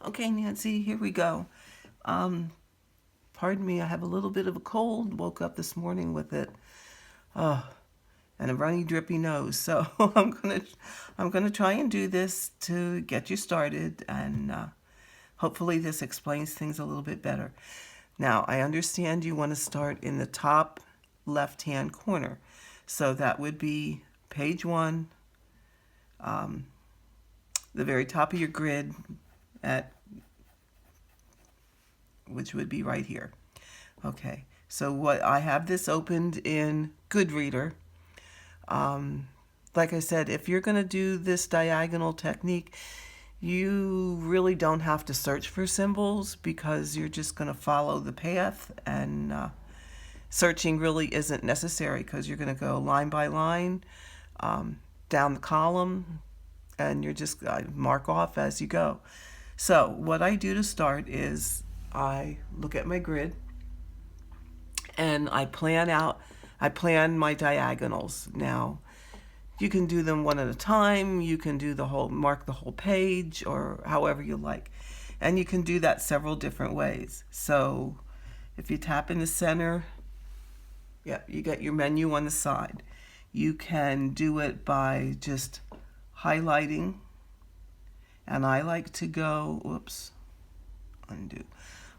Okay, Nancy, here we go. Um, Pardon me, I have a little bit of a cold. Woke up this morning with it, uh, and a runny, drippy nose. So I'm gonna try and do this to get you started, and hopefully this explains things a little bit better. Now, I understand you want to start in the top left-hand corner, so that would be page one, the very top of your grid, at which would be right here. Okay, so what I have this opened in Goodreader. Like I said, if you're going to do this diagonal technique, you really don't have to search for symbols because you're just going to follow the path, and searching really isn't necessary because you're going to go line by line, down the column, and you're just mark off as you go. So what I do to start is I look at my grid and I plan my diagonals. Now, you can do them one at a time, you can do mark the whole page, or however you like. And you can do that several different ways. So if you tap in the center, yeah, you get your menu on the side. You can do it by just highlighting, and I like to go, whoops, undo.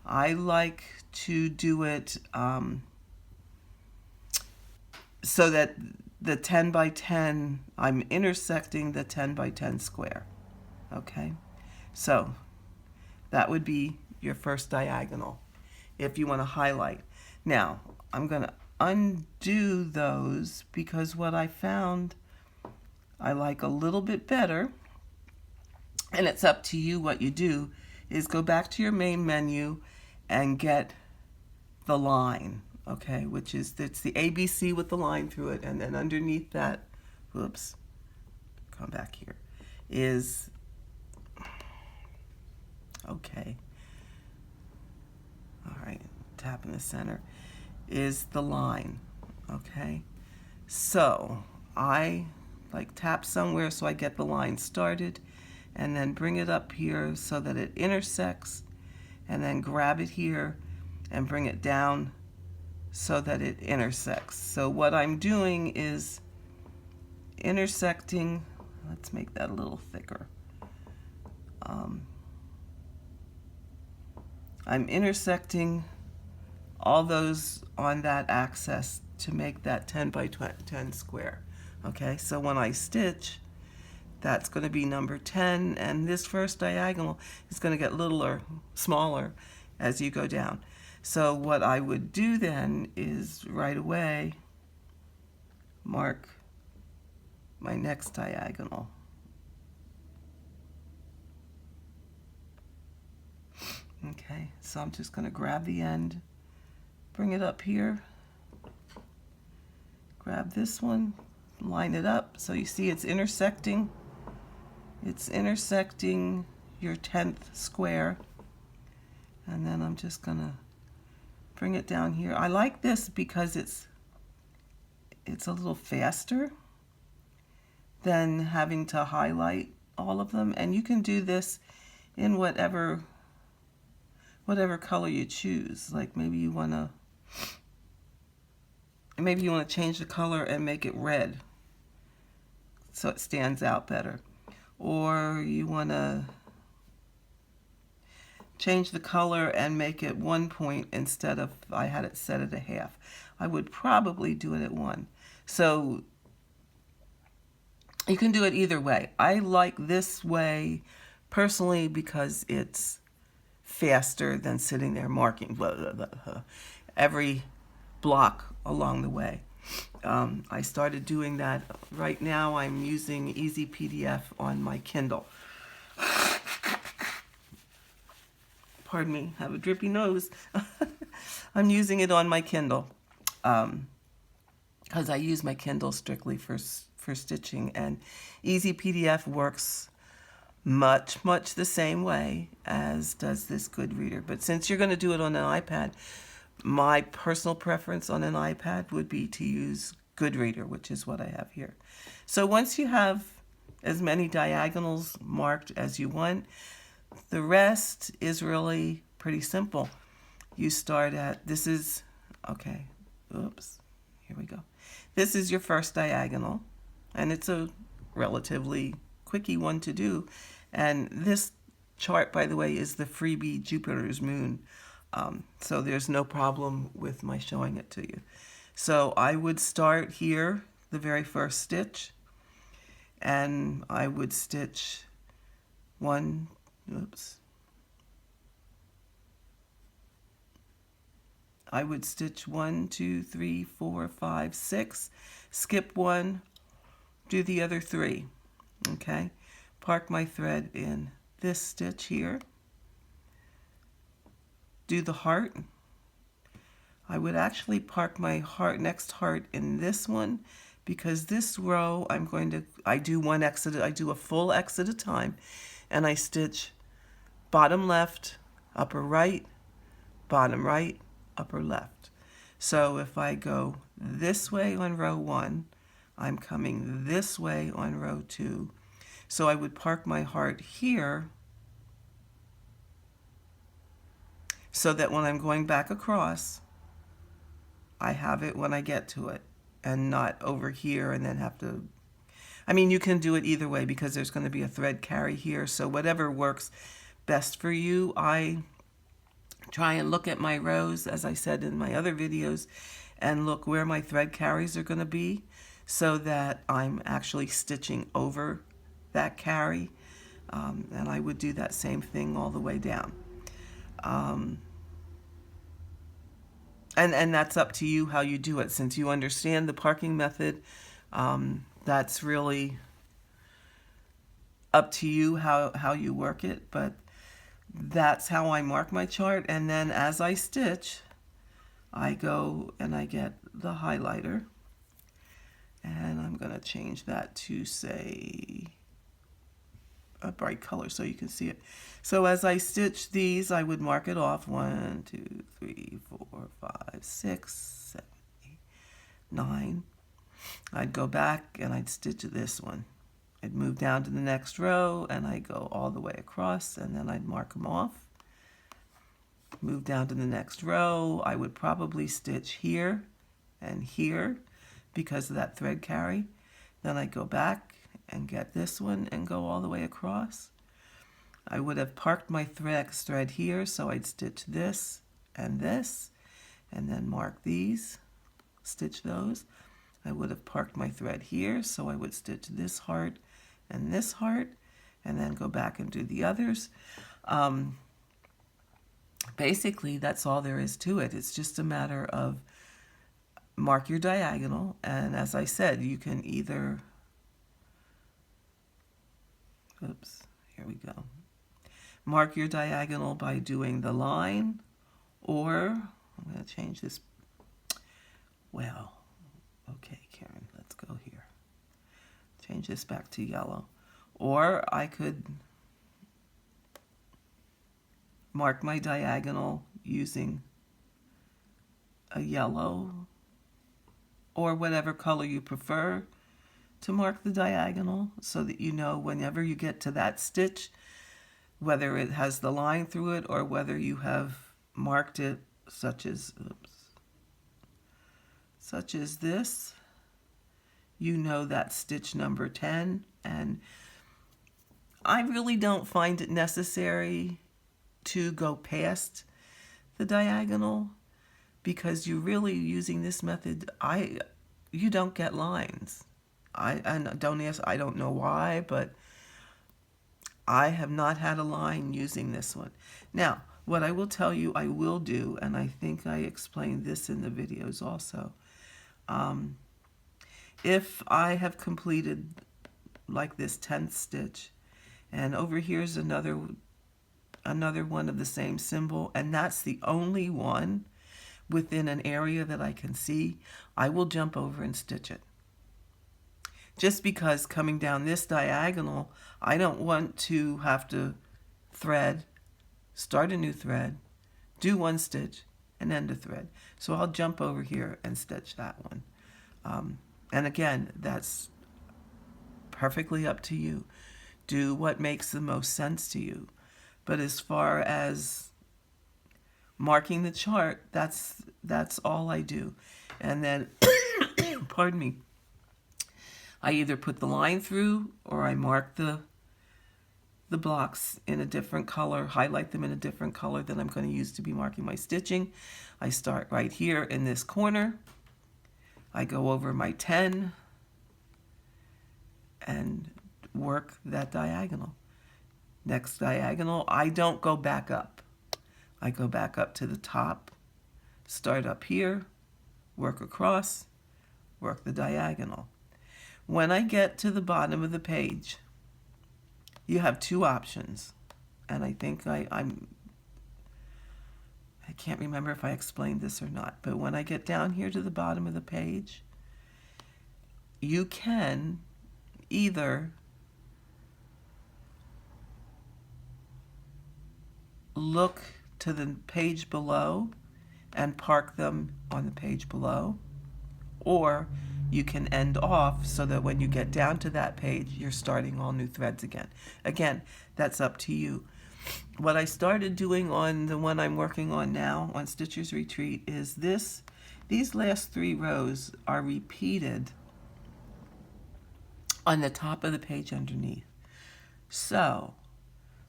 I like to do it so that the 10 by 10, I'm intersecting the 10 by 10 square. Okay, so that would be your first diagonal if you want to highlight. Now, I'm going to undo those because what I found I like a little bit better, and it's up to you what you do, is go back to your main menu and get the line, okay, which is, it's the ABC with the line through it, and then underneath that, whoops, come back here, is, okay, all right, tap in the center, is the line, okay? So I like tap somewhere so I get the line started, and then bring it up here so that it intersects, and then grab it here and bring it down so that it intersects. So what I'm doing is intersecting, let's make that a little thicker. I'm intersecting all those on that axis to make that 10 by 10 square. Okay, so when I stitch, that's going to be number 10, and this first diagonal is going to get littler, smaller as you go down. So what I would do then is right away mark my next diagonal. Okay, so I'm just going to grab the end, bring it up here, grab this one, line it up so you see it's intersecting. It's intersecting your 10th square, and then I'm just going to bring it down here. I like this because it's a little faster than having to highlight all of them, and you can do this in whatever color you choose. Like maybe you want to change the color and make it red so it stands out better, or you want to change the color and make it 1 point instead of, I had it set at a half. I would probably do it at 1. So you can do it either way. I like this way personally because it's faster than sitting there marking every block along the way. I started doing that. Right now I'm using Easy PDF on my Kindle. Pardon me, I have a drippy nose. I'm using it on my Kindle because I use my Kindle strictly for stitching, and Easy PDF works much the same way as does this Goodreader. But since you're going to do it on an iPad, my personal preference on an iPad would be to use Goodreader, which is what I have here. So once you have as many diagonals marked as you want, The rest is really pretty simple. You start at, this is, okay, oops, here we go. This is your first diagonal, and it's a relatively quickie one to do. And this chart, by the way, is the freebie Jupiter's moon. So there's no problem with my showing it to you. So I would start here, the very first stitch, and I would stitch one, oops. I would stitch 1, 2, 3, 4, 5, 6, skip one, do the other 3, okay? Park my thread in this stitch here, do the heart. I would actually park my next heart in this one, because this row I do one X I do a full X at a time, and I stitch bottom left, upper right, bottom right, upper left. So if I go this way on row 1, I'm coming this way on row 2. So I would park my heart here so that when I'm going back across, I have it when I get to it, and not over here and then have to, I mean, you can do it either way because there's going to be a thread carry here. So whatever works best for you. I try and look at my rows, as I said in my other videos, and look where my thread carries are going to be so that I'm actually stitching over that carry. And I would do that same thing all the way down. And that's up to you how you do it. Since you understand the parking method, that's really up to you how you work it. But that's how I mark my chart. And then as I stitch, I go and I get the highlighter. And I'm going to change that to, say, a bright color so you can see it. So as I stitch these, I would mark it off. 1, 2, 3, 4, 5, 6, 7, 8, 9. I'd go back and I'd stitch this one. I'd move down to the next row and I'd go all the way across, and then I'd mark them off. Move down to the next row. I would probably stitch here and here because of that thread carry. Then I'd go back and get this one and go all the way across. I would have parked my thread here, so I'd stitch this, and then mark these, stitch those. I would have parked my thread here, so I would stitch this heart, and then go back and do the others. Basically, that's all there is to it. It's just a matter of mark your diagonal, and as I said, you can either, oops, here we go. Mark your diagonal by doing the line, or I'm going to change this. Well, okay, Karen, let's go here. Change this back to yellow. Or I could mark my diagonal using a yellow or whatever color you prefer to mark the diagonal, so that you know whenever you get to that stitch, whether it has the line through it or whether you have marked it such as this, you know that's stitch number 10. And I really don't find it necessary to go past the diagonal, because you're really using this method. You don't get lines. And don't ask, I don't know why, but I have not had a line using this one. Now, what I will tell you I will do, and I think I explained this in the videos also, if I have completed like this 10th stitch, and over here's another one of the same symbol, and that's the only one within an area that I can see, I will jump over and stitch it. Just because coming down this diagonal, I don't want to have to thread, start a new thread, do one stitch, and end a thread. So I'll jump over here and stitch that one. And again, that's perfectly up to you. Do what makes the most sense to you. But as far as marking the chart, that's all I do. And then, pardon me, I either put the line through or I mark the blocks in a different color, highlight them in a different color that I'm going to use to be marking my stitching. I start right here in this corner. I go over my 10 and work that diagonal. Next diagonal, I don't go back up. I go back up to the top, start up here, work across, work the diagonal. When I get to the bottom of the page, you have two options, and I think I can't remember if I explained this or not, but when I get down here to the bottom of the page, you can either look to the page below and park them on the page below, or you can end off so that when you get down to that page, you're starting all new threads again. Again, that's up to you. What I started doing on the one I'm working on now, on Stitcher's Retreat, is these last 3 rows are repeated on the top of the page underneath. So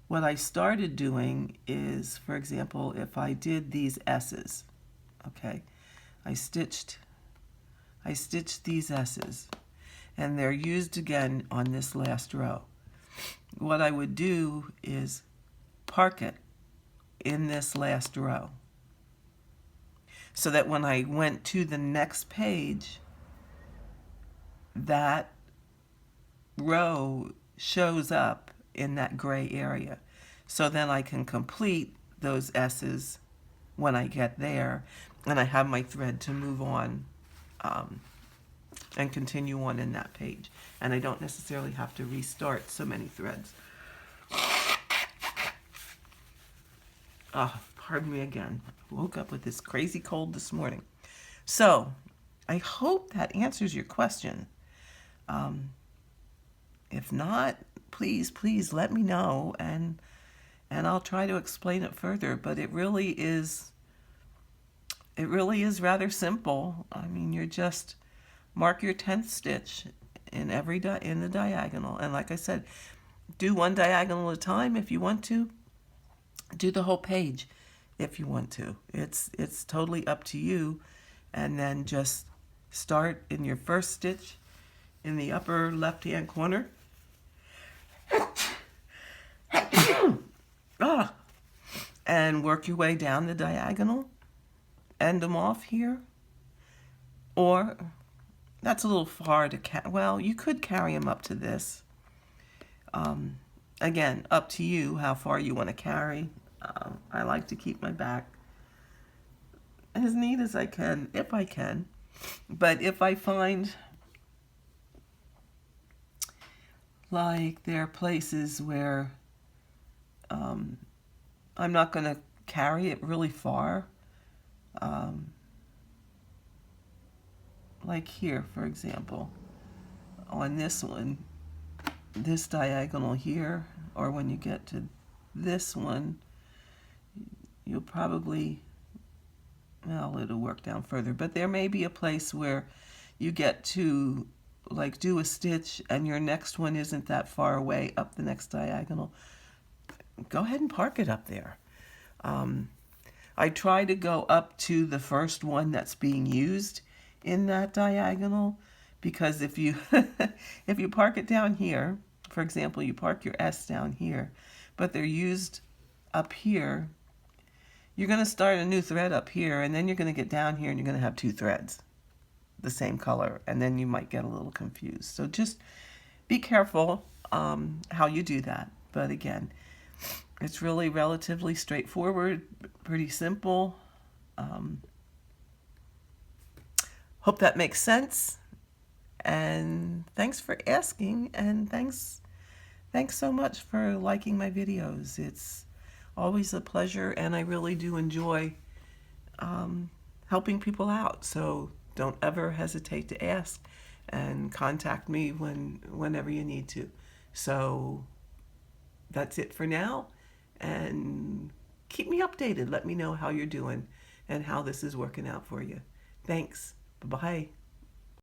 what I started doing is, for example, if I did these S's, okay, I stitched these S's, and they're used again on this last row. What I would do is park it in this last row, so that when I went to the next page, that row shows up in that gray area. So then I can complete those S's when I get there, and I have my thread to move on and continue on in that page. And I don't necessarily have to restart so many threads. Oh, pardon me again. I woke up with this crazy cold this morning. So I hope that answers your question. If not, please let me know, and I'll try to explain it further. But it really is rather simple. I mean, you're just mark your 10th stitch in in the diagonal, and like I said, do one diagonal at a time if you want to. Do the whole page if you want to. It's totally up to you. And then just start in your first stitch in the upper left-hand corner. And work your way down the diagonal. End them off here. Or, that's a little far to well, you could carry them up to this. Again, up to you how far you want to carry. I like to keep my back as neat as I can, if I can. But if I find like there are places where I'm not going to carry it really far, like here, for example, on this one, this diagonal here, or when you get to this one, you'll probably, well, it'll work down further, but there may be a place where you get to like do a stitch and your next one isn't that far away up the next diagonal. Go ahead and park it up there. I try to go up to the first one that's being used in that diagonal, because if you if you park it down here, for example, you park your S down here, but they're used up here, you're going to start a new thread up here, and then you're going to get down here and you're going to have 2 threads the same color, and then you might get a little confused. So just be careful how you do that. But again, it's really relatively straightforward, pretty simple. Hope that makes sense. And thanks for asking, and thanks so much for liking my videos. It's always a pleasure, and I really do enjoy helping people out. So don't ever hesitate to ask, and contact me whenever you need to. So that's it for now, and keep me updated. Let me know how you're doing and how this is working out for you. Thanks. Bye-bye.